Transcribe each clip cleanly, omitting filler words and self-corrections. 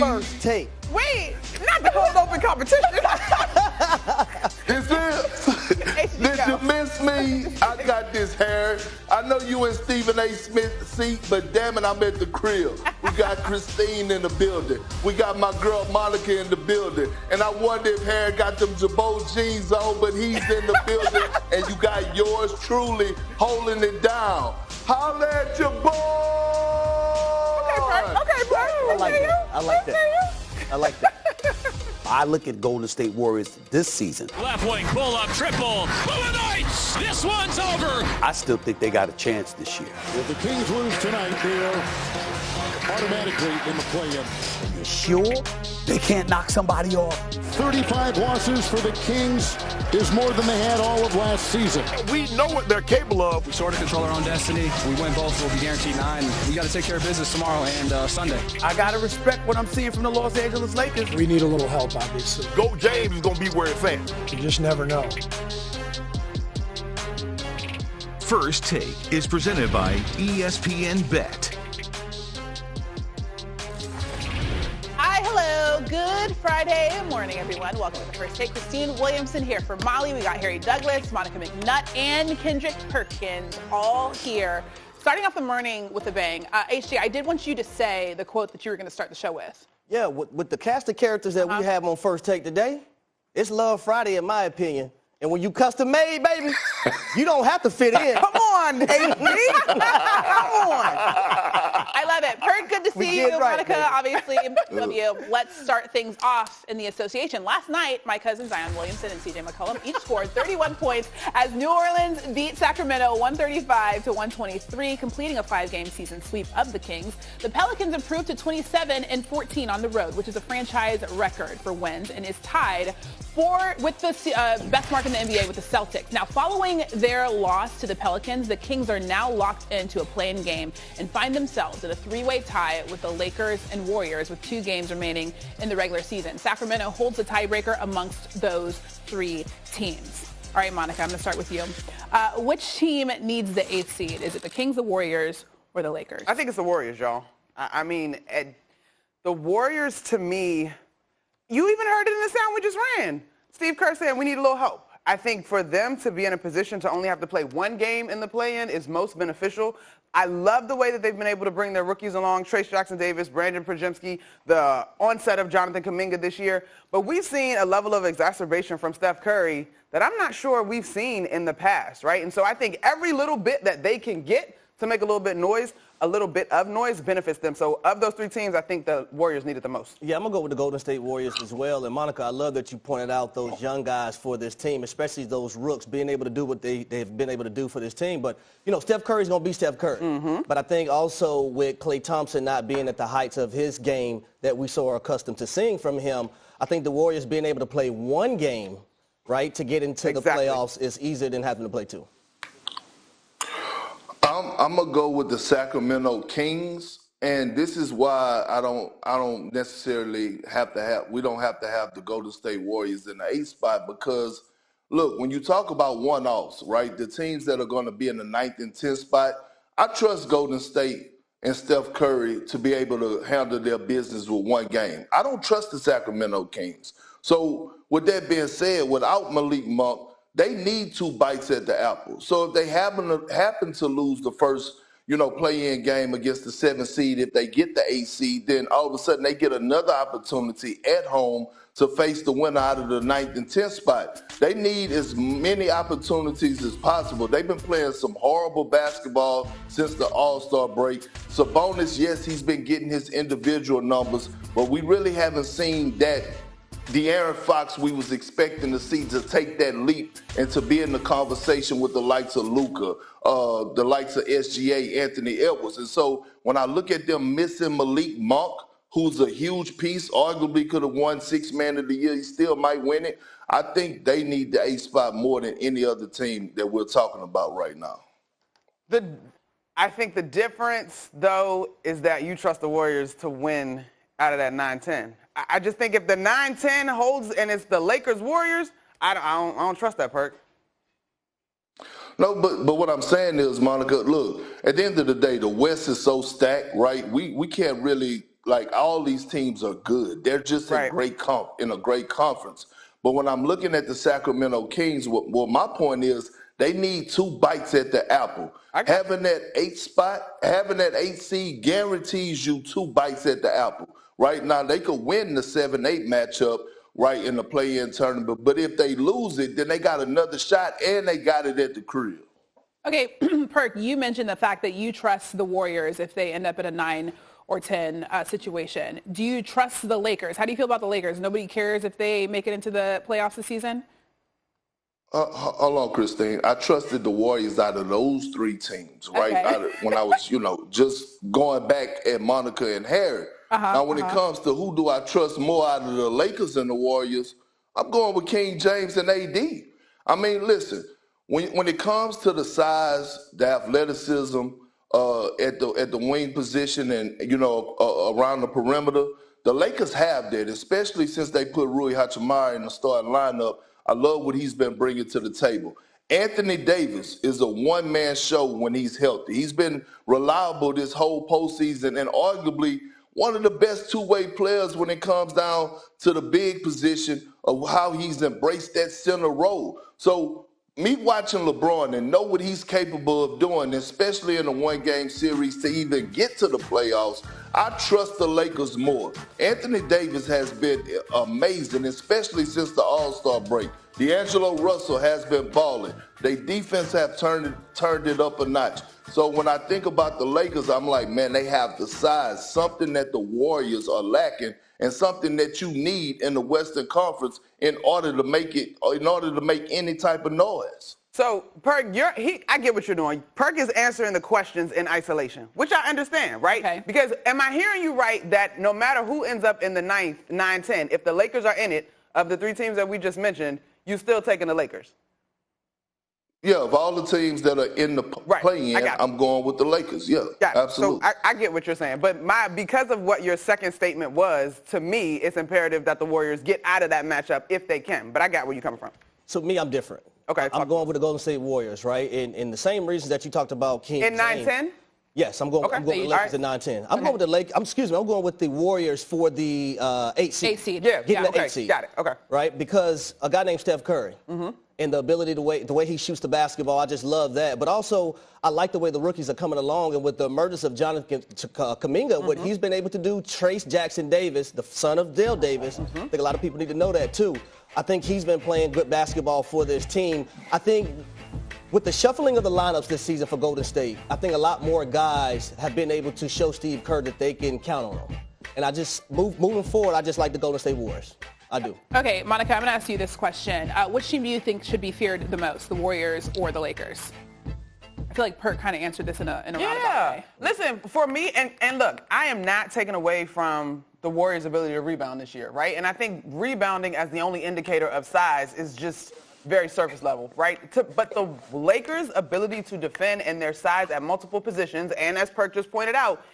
First Take. Wait, not the cold open competition. This is. Did you miss me? I got this, Harry. I know you in Stephen A. Smith's seat, but damn it, I'm at the crib. We got Christine in the building. We got my girl Monica in the building. And I wonder if Harry got them Jabot jeans on, but he's in the building. And you got yours truly holding it down. Holla at your boy! Okay, bro. I like that. I like that. I look at Golden State Warriors this season. Left wing, pull up, triple. Blue Knights, this one's over. I still think they got a chance this year. If the Kings lose tonight, they are automatically in the play-in. You sure they can't knock somebody off? 35 losses for the Kings is more than they had all of last season. We know what they're capable of. We sort of control our own destiny. We win both, we'll be guaranteed 9. We got to take care of business tomorrow and Sunday. I got to respect what I'm seeing from the Los Angeles Lakers. We need a little help, obviously. Go James is going to be where it's at. You just never know. First Take is presented by ESPN Bet. Good Friday morning, everyone. Welcome to the First Take. Christine Williamson here for Molly. We got Harry Douglas, Monica McNutt, and Kendrick Perkins all here. Starting off the morning with a bang. HG, I did want you to say the quote that you were going to start the show with. Yeah, with the cast of characters that we have on First Take today, it's Love Friday in my opinion. And when you custom made, baby, you don't have to fit in. Come on, HG. Come on. I love it. Perk, good to see you. Right, Monica, baby. obviously, love you. Let's start things off in the association. Last night, my cousins Zion Williamson and CJ McCollum each scored 31 points as New Orleans beat Sacramento 135-123, completing a 5-game season sweep of the Kings. The Pelicans improved to 27-14 on the road, which is a franchise record for wins and is tied with the best mark in the NBA with the Celtics. Now, following their loss to the Pelicans, the Kings are now locked into a play-in game and find themselves in a 3-way tie with the Lakers and Warriors with 2 games remaining in the regular season. Sacramento holds the tiebreaker amongst those 3 teams. All right, Monica, I'm going to start with you. Which team needs the 8th seed? Is it the Kings, the Warriors, or the Lakers? I think it's the Warriors, y'all. I mean, the Warriors, to me, you even heard it in the sound we just ran. Steve Kerr saying we need a little help. I think for them to be in a position to only have to play 1 game in the play-in is most beneficial. I love the way that they've been able to bring their rookies along, Trace Jackson-Davis, Brandon Przemski, the onset of Jonathan Kuminga this year. But we've seen a level of exacerbation from Steph Curry that I'm not sure we've seen in the past, right? And so I think every little bit that they can get to make a little bit of noise benefits them. So of those 3 teams, I think the Warriors need it the most. Yeah, I'm going to go with the Golden State Warriors as well. And, Monica, I love that you pointed out those young guys for this team, especially those rooks being able to do what they've been able to do for this team. But, you know, Steph Curry's going to be Steph Curry. Mm-hmm. But I think also with Klay Thompson not being at the heights of his game that we so are accustomed to seeing from him, I think the Warriors being able to play 1 game, right, to get into the playoffs is easier than having to play 2. I'm gonna go with the Sacramento Kings, and this is why I don't necessarily we don't have to have the Golden State Warriors in the 8th spot, because look, when you talk about one-offs, right, the teams that are going to be in the 9th and 10th spot, I trust Golden State and Steph Curry to be able to handle their business with 1 game. I don't trust the Sacramento Kings. So with that being said, without Malik Monk, they need 2 bites at the apple. So if they happen to lose the first, play-in game against the 7th seed, if they get the 8th seed, then all of a sudden they get another opportunity at home to face the winner out of the 9th and 10th spot. They need as many opportunities as possible. They've been playing some horrible basketball since the All-Star break. Sabonis, yes, he's been getting his individual numbers, but we really haven't seen that De'Aaron Fox we was expecting to see to take that leap and to be in the conversation with the likes of Luka, the likes of SGA, Anthony Edwards. And so when I look at them missing Malik Monk, who's a huge piece, arguably could have won 6th Man of the Year, he still might win it, I think they need the 8th spot more than any other team that we're talking about right now. I think the difference, though, is that you trust the Warriors to win out of that 9-10. I just think if the 9-10 holds and it's the Lakers-Warriors, I don't trust that, Perk. No, but what I'm saying is, Monica, look, at the end of the day, the West is so stacked, right? We can't really like all these teams are good. They're just in a great conference. But when I'm looking at the Sacramento Kings, well, my point is they need 2 bites at the apple. Having that 8 spot, having that 8 seed guarantees you 2 bites at the apple. Right now, they could win the 7-8 matchup right in the play-in tournament. But if they lose it, then they got another shot, and they got it at the crib. Okay, Perk, you mentioned the fact that you trust the Warriors if they end up in a 9 or 10 situation. Do you trust the Lakers? How do you feel about the Lakers? Nobody cares if they make it into the playoffs this season? Hold on, Christine. I trusted the Warriors out of those 3 teams, right? Okay. When I was, just going back at Monica and Harry. Now, when it comes to who do I trust more out of the Lakers and the Warriors, I'm going with King James and AD. I mean, listen, when it comes to the size, the athleticism at the wing position and, around the perimeter, the Lakers have that, especially since they put Rui Hachimura in the starting lineup. I love what he's been bringing to the table. Anthony Davis is a one-man show when he's healthy. He's been reliable this whole postseason and arguably one of the best two-way players when it comes down to the big position of how he's embraced that center role. So me watching LeBron and know what he's capable of doing, especially in a one-game series to even get to the playoffs, I trust the Lakers more. Anthony Davis has been amazing, especially since the All-Star break. D'Angelo Russell has been balling. Their defense have turned it up a notch. So when I think about the Lakers, I'm like, man, they have the size, something that the Warriors are lacking, and something that you need in the Western Conference in order to make any type of noise. So, Perk, I get what you're doing. Perk is answering the questions in isolation, which I understand, right? Okay. Because am I hearing you right that no matter who ends up in the 9-10, if the Lakers are in it, of the 3 teams that we just mentioned, you still taking the Lakers? Yeah, of all the teams that are in the play-in, I'm going with the Lakers. Yeah, absolutely. So I get what you're saying. But because of what your second statement was, to me, it's imperative that the Warriors get out of that matchup if they can. But I got where you're coming from. So me, I'm different. Okay. I'm going with the Golden State Warriors, right? In the same reasons that you talked about King in 9-10? Yes, I'm going with the Lakers at 9-10. I'm going with the Lakers. I'm going with the Warriors for the 8 seed. 8 seed. Yeah, Give the 8 seed. Got it. Okay. Right? Because a guy named Steph Curry and the ability, the way he shoots the basketball, I just love that. But also, I like the way the rookies are coming along, and with the emergence of Jonathan Kuminga, what he's been able to do, Trace Jackson Davis, the son of Dale Davis, I think a lot of people need to know that too. I think he's been playing good basketball for this team. I think with the shuffling of the lineups this season for Golden State, I think a lot more guys have been able to show Steve Kerr that they can count on him. And I just, moving forward, I just like the Golden State Warriors. I do. Okay, Monica, I'm going to ask you this question. Which team do you think should be feared the most, the Warriors or the Lakers? I feel like Perk kind of answered this in a roundabout way. Listen, for me, and look, I am not taking away from the Warriors' ability to rebound this year, right? And I think rebounding as the only indicator of size is just very surface level, right? But the Lakers' ability to defend and their size at multiple positions, and as Perk just pointed out,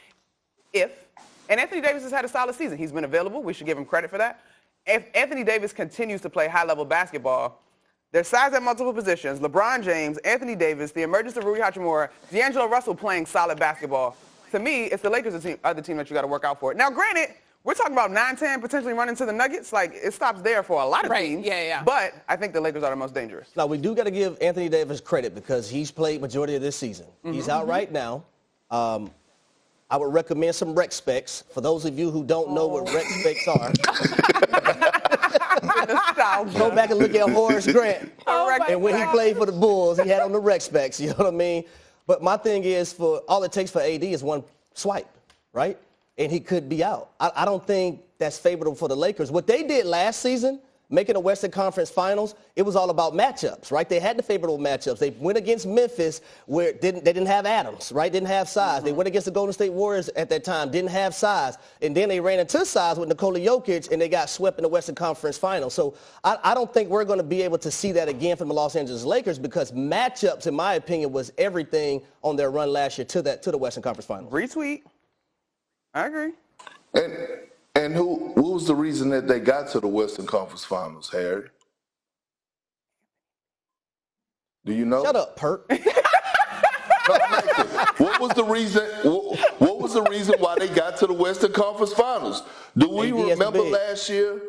and Anthony Davis has had a solid season. He's been available. We should give him credit for that. If Anthony Davis continues to play high-level basketball, their size at multiple positions, LeBron James, Anthony Davis, the emergence of Rui Hachimura, D'Angelo Russell playing solid basketball. To me, it's the Lakers are the team that you got to work out for. Now, granted, we're talking about 9-10 potentially running to the Nuggets. Like, it stops there for a lot of teams. Yeah. But I think the Lakers are the most dangerous. Now, we do got to give Anthony Davis credit because he's played majority of this season. He's out right now. I would recommend some rec specs. For those of you who don't know what rec specs are, go back and look at Horace Grant. And when he played for the Bulls, he had on the rec specs, you know what I mean? But my thing is, for all it takes for AD is one swipe, right? And he could be out. I don't think that's favorable for the Lakers. What they did last season, making the Western Conference Finals, it was all about matchups, right? They had the favorable matchups. They went against Memphis where they didn't have Adams, right? Didn't have size. They went against the Golden State Warriors at that time, didn't have size. And then they ran into size with Nikola Jokic, and they got swept in the Western Conference Finals. So I don't think we're going to be able to see that again from the Los Angeles Lakers because matchups, in my opinion, was everything on their run last year to the Western Conference Finals. Retweet. I agree. And what was the reason that they got to the Western Conference Finals, Harry? Do you know? Shut up, Perk. What was the reason? What was the reason why they got to the Western Conference Finals? Do we remember last year?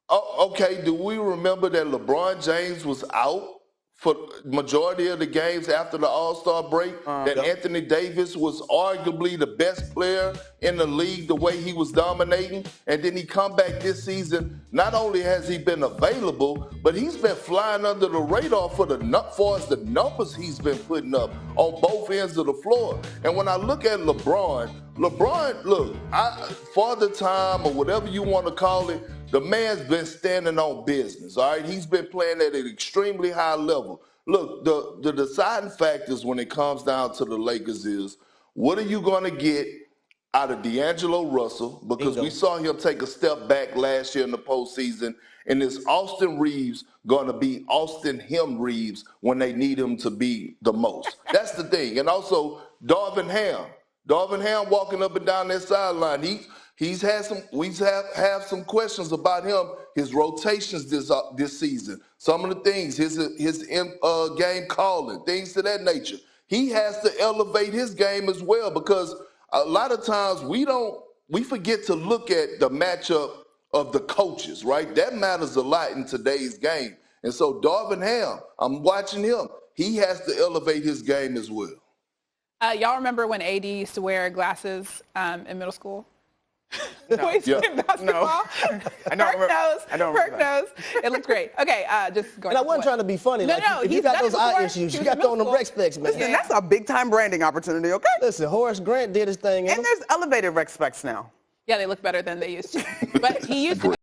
Oh, okay. Do we remember that LeBron James was out for majority of the games after the All-Star break? That Anthony Davis was arguably the best player in the league, the way he was dominating, and then he come back this season. Not only has he been available, but he's been flying under the radar for the numbers he's been putting up on both ends of the floor. And when I look at LeBron, look, Father Time or whatever you want to call it, the man's been standing on business, all right? He's been playing at an extremely high level. Look, the deciding factors when it comes down to the Lakers is, what are you going to get out of D'Angelo Russell? Because we saw him take a step back last year in the postseason. And is Austin Reeves going to be Austin Him Reeves when they need him to be the most? That's the thing. And also, Darvin Ham. Darvin Ham walking up and down that sideline. We have some questions about him, his rotations this season, some of the things, his game calling, things to that nature. He has to elevate his game as well, because a lot of times we forget to look at the matchup of the coaches, right? That matters a lot in today's game. And so Darvin Ham, I'm watching him. He has to elevate his game as well. Y'all remember when AD used to wear glasses in middle school? No. Basketball? No. I don't remember. Perk knows. It looked great. Okay, just going. And I wasn't trying to be funny. No, if you got those eye issues, you got to throw them rec specs, man. Listen, that's a big-time branding opportunity, okay? Listen, Horace Grant did his thing. And there's elevated rec specs now. Yeah, they look better than they used to. But he used to.